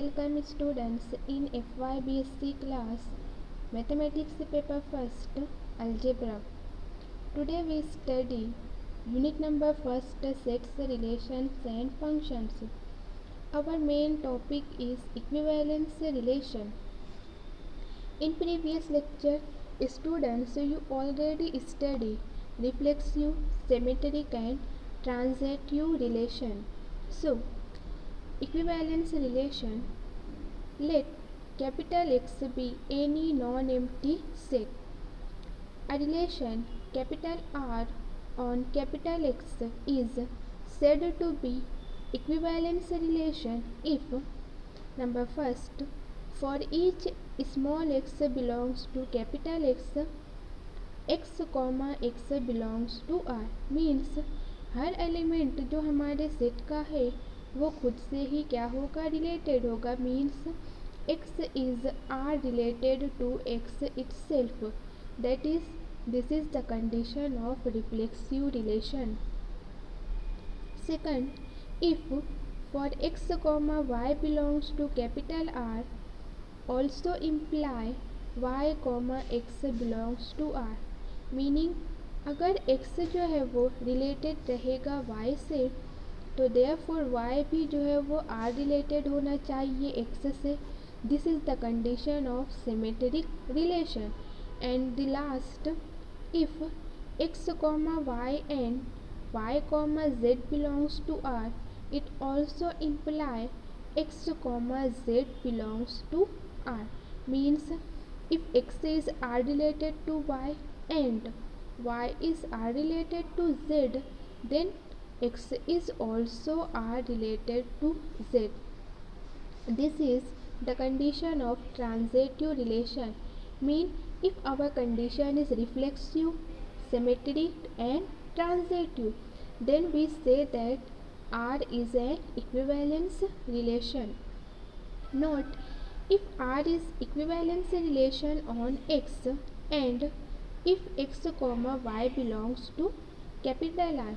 welcome students in FYBSc class Mathematics paper first Algebra. Today we study unit number first sets, relations and functions. Our main topic is equivalence relation. In previous lecture, students, you already studied reflexive, symmetric and transitive relation. So, equivalence relation. Let capital X be any non-empty set. A relation capital R on capital X is said to be equivalence relation if number first, for each small x belongs to capital X, x belongs to R. Means her element जो हमारे set का है वो खुद से ही क्या होगा, related होगा. Means x is R related to x itself. That is, this is the condition of reflexive relation. Second, if for x y belongs to capital R also imply y x belongs to R. Meaning अगर x जो है वो related रहेगा y से तो therefore y भी जो है वो R रिलेटेड होना चाहिए x से. This is the condition of symmetric relation. And the last, if x y and y z belongs to R, it also imply x z belongs to R. Means if x is R related to y and y is R related to z, then x is also R related to z. This is the condition of transitive relation. Mean if our condition is reflexive, symmetric and transitive, then we say that R is an equivalence relation. Note, if R is equivalence relation on x and if x y belongs to capital R,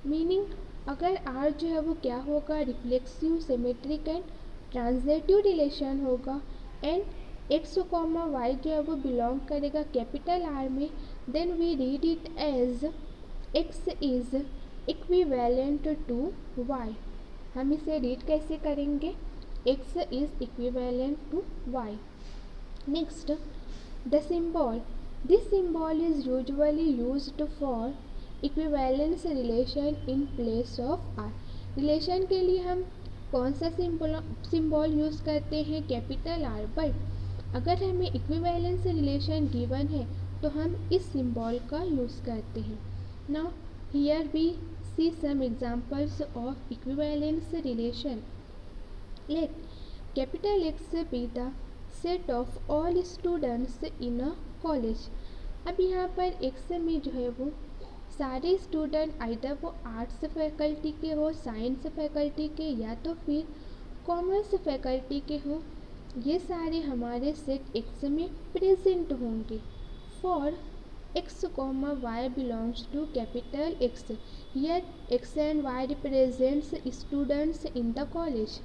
meaning अगर R जो है वो क्या होगा, reflexive, symmetric and transitive relation होगा and x y जो है वो बिलोंग करेगा कैपिटल R में, then we read it as x is equivalent to y. हम इसे रीड कैसे करेंगे, x is equivalent to y. Next, the symbol. This symbol is usually used for equivalence relation in place of R. Relation के लिए हम कौन सा symbol use करते हैं, कैपिटल R. बट अगर हमें इक्विवेलेंस रिलेशन गिवन है तो हम इस सिंबल का यूज़ करते हैं. Now here we see some examples of equivalence relation. Let capital X be the set of all students in a college. अब यहाँ पर X में जो है वो सारे स्टूडेंट आइदर वो आर्ट्स फैकल्टी के हो, साइंस फैकल्टी के या तो फिर कॉमर्स फैकल्टी के हो, ये सारे हमारे सेट X में प्रेजेंट होंगे. For x y belongs to capital X, here x and y represents students in the college.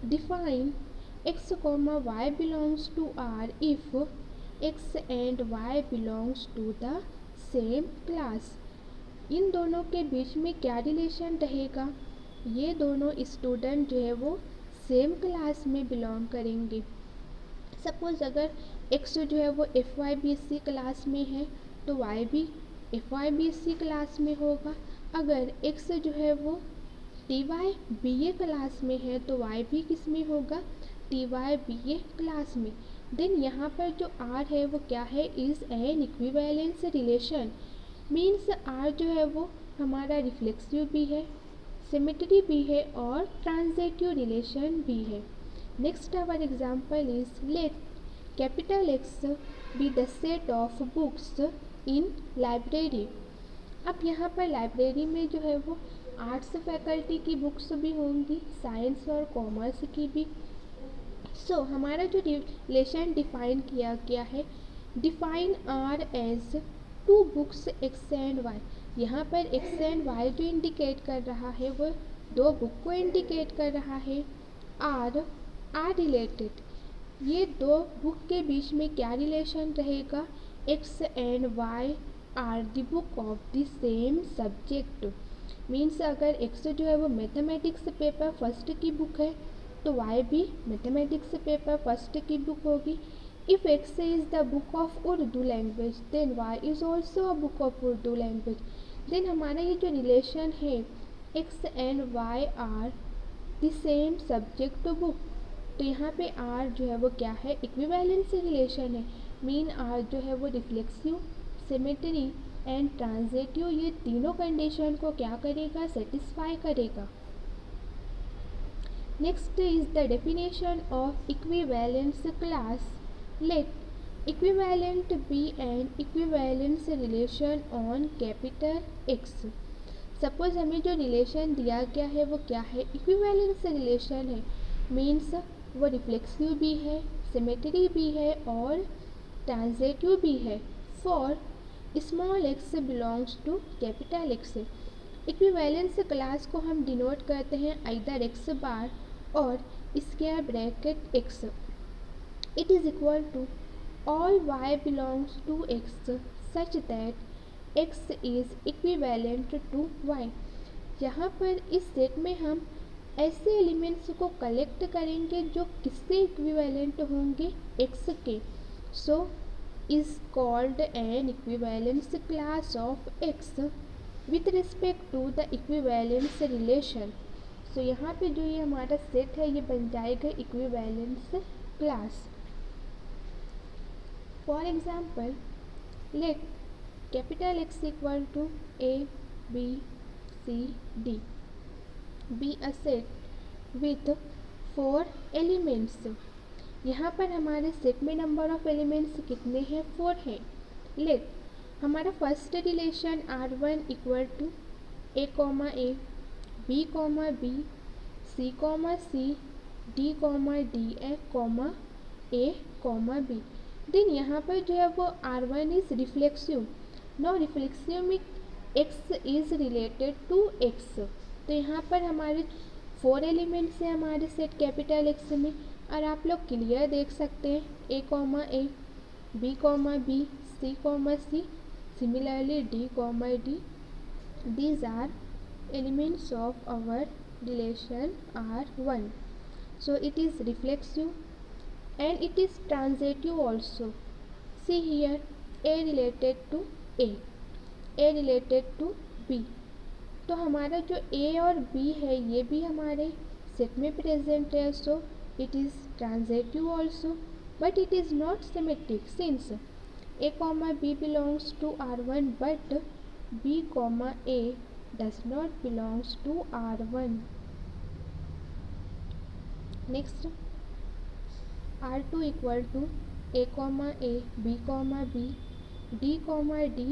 Define x y belongs to R if x and y belongs to the same class. इन दोनों के बीच में क्या relation रहेगा, ये दोनों student जो है वो सेम क्लास में बिलोंग करेंगे. सपोज अगर x जो है वो FYBSc क्लास में है तो y भी FYBSc क्लास में होगा. अगर x जो है वो TY BA क्लास में है तो y भी किस में होगा, TY BA क्लास में. देन यहाँ पर जो R है वो क्या है, is an equivalence relation. Means R जो है वो हमारा रिफ्लेक्सिव भी है, सिमेट्री भी है और ट्रांजिटिव रिलेशन भी है. Next our example is let capital X be the set of books in library. अब यहाँ पर लाइब्रेरी में जो है वो आर्ट्स फैकल्टी की बुक्स भी होंगी, साइंस और कॉमर्स की भी. सो हमारा जो रिलेशन डिफाइन किया गया है, define R as to books x and y. यहाँ पर x एंड y जो इंडिकेट कर रहा है वो दो बुक को इंडिकेट कर रहा है. R R related. ये दो बुक के बीच में क्या रिलेशन रहेगा? X and y are the book of the same subject. Means अगर एक्स जो है वो मैथमेटिक्स पेपर फर्स्ट की बुक है तो वाई भी मैथमेटिक्स पेपर फर्स्ट की बुक होगी। If x is the book of Urdu language then y is also a book of Urdu language. Then हमारा ये जो रिलेशन है x and y are the same subject book, तो यहाँ पे आर जो है वो क्या है? इक्विवेलेंस रिलेशन है। मीन आर जो है वो रिफ्लेक्सिव, सिमेट्री एंड ट्रांजिटिव, ये तीनों कंडीशन को क्या करेगा? सेटिस्फाई करेगा। Next is the definition of equivalence class. Let equivalent be an equivalence relation on capital X. Suppose हमें जो रिलेशन दिया गया है वो क्या है? इक्विवेलेंस रिलेशन है। मीन्स वो रिफ्लेक्सिव भी है, सिमेट्री भी है और ट्रांजिटिव भी है। For small x belongs to capital X. Equivalence class को हम डिनोट करते हैं आइदर एक्स बार और square bracket x. It is equal to all y belongs to X such that x is equivalent to y. यहाँ पर इस set में हम ऐसे एलिमेंट्स को कलेक्ट करेंगे जो किससे इक्विवेलेंट होंगे? एक्स के। So is called an equivalence class of X with respect to the equivalence relation. So यहाँ पे जो ये हमारा सेट है ये बन जाएगा equivalence class. For example let capital X equal to A B C D be a set with 4 elements. यहाँ पर हमारे सेट में नंबर ऑफ एलिमेंट्स कितने हैं? 4 हैं। लेट हमारा first relation R1 equal to A comma A, B comma B, C comma C, D comma D A comma B. Then यहाँ पर जो है वो R1 is reflexive. No reflexive में X is related to X. तो यहाँ पर हमारे 4 एलिमेंट्स हैं हमारे सेट कैपिटल एक्स में और आप लोग क्लियर देख सकते हैं A comma A, B comma B, C comma C, similarly D comma D. These are elements of our relation R1. So it is reflexive and it is transitive also. See here A related to A related to B. तो हमारा जो A और B है ये भी हमारे set में present है। So it is transitive also but it is not symmetric since A comma B belongs to R1 but B comma A does not belongs to R1. Next R2 equal to A comma A, B comma B, D comma D,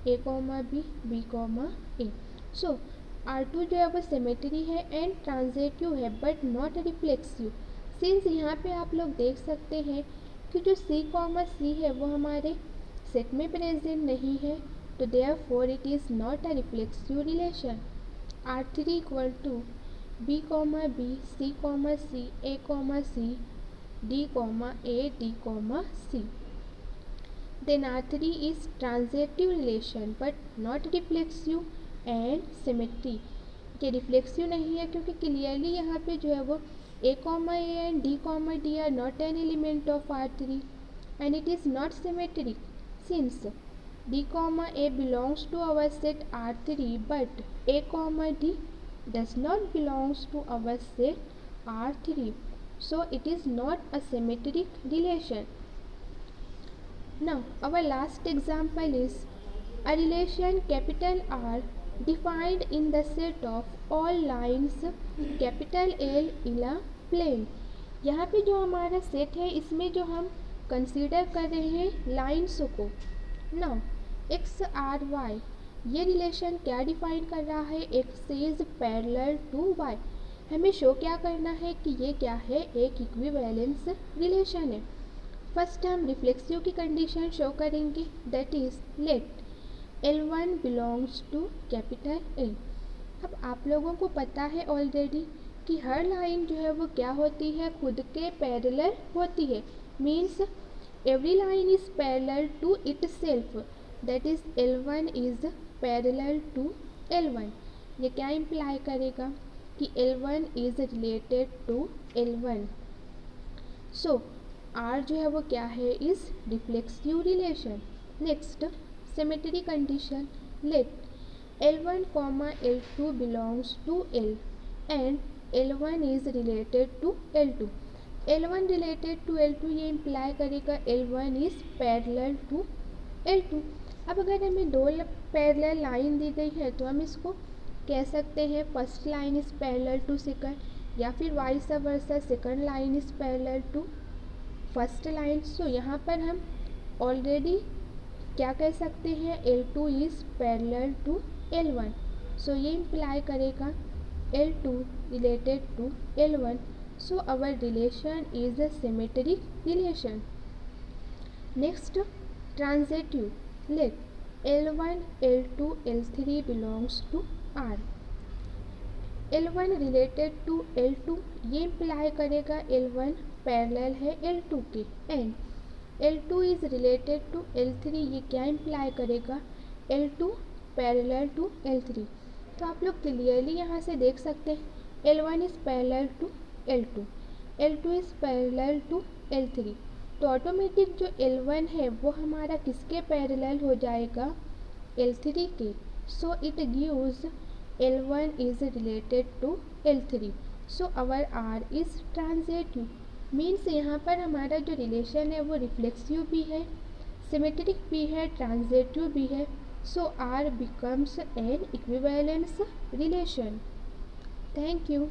A comma B, B comma A. So R2 जो है वो symmetry है and transitive है but not reflexive. Since यहाँ पे आप लोग देख सकते हैं कि जो C कॉमा C है वो हमारे सेट में प्रेजेंट नहीं है, तो therefore it is not a reflexive relation. R3 equal to B comma B, C comma C, A comma C, D comma A, D comma C। Then R3 is transitive relation but not reflexive and symmetry. ये reflexive नहीं है क्योंकि clearly यहाँ पे जो है वो A comma A and D comma D are not an element of R3 and it is not symmetric since D comma A belongs to our set R3 but A comma D does not belongs to our set R3, so it is not a symmetric relation. Now our last example is a relation capital R defined in the set of all lines capital L in a plane. यहाँ पे जो हमारा set है इसमें जो हम consider कर रहे हैं लाइन्स को। नाउ एक्स आर वाई ये रिलेशन क्या डिफाइन कर रहा है? X is parallel to y. हमें शो क्या करना है कि ये क्या है? एक इक्विवेलेंस रिलेशन है। फर्स्ट हम रिफ्लेक्सिव की कंडीशन शो करेंगे that is let L1 belongs to capital L। अब आप लोगों को पता है ऑलरेडी कि हर लाइन जो है वो क्या होती है, खुद के पैरेलल होती है। Means every line is parallel to itself, that is L1 is parallel to L1। ये क्या इम्प्लाई करेगा कि L1 is related to L1। So R जो है वो क्या है, is reflexive relation. Next symmetry condition, let L1, L2 belongs to L and L1 is related to L2। L1 related to L2 ये इम्प्लाई करेगा L1 is parallel to L2। अब अगर हमें दो पैरेलल लाइन दी गई है तो हम इसको कह सकते हैं first line is parallel to second, या फिर vice versa second line is parallel to first line. So यहाँ पर हम ऑलरेडी क्या कह सकते हैं, L2 is parallel to L1। सो ये इम्प्लाई करेगा L2 related to L1। So our relation is a symmetric relation. Next transitive, let L1, L2, L3 belongs to R। L1 related to L2 ये imply करेगा L1 parallel है L2 के, and L2 is related to L3 ये क्या imply करेगा, L2 parallel to L3। तो आप लोग क्लियरली यहाँ से देख सकते हैं L1 is parallel to L2, L2 is parallel to L3। तो ऑटोमेटिक जो L1 है वो हमारा किसके पैरेलल हो जाएगा, L3 के। So it gives L1 is related to L3। So our R is transitive. Means यहाँ पर हमारा जो रिलेशन है वो रिफ्लेक्सिव भी है, सिमेट्रिक भी है, ट्रांजिटिव भी है। सो R becomes an equivalence relation। Thank you.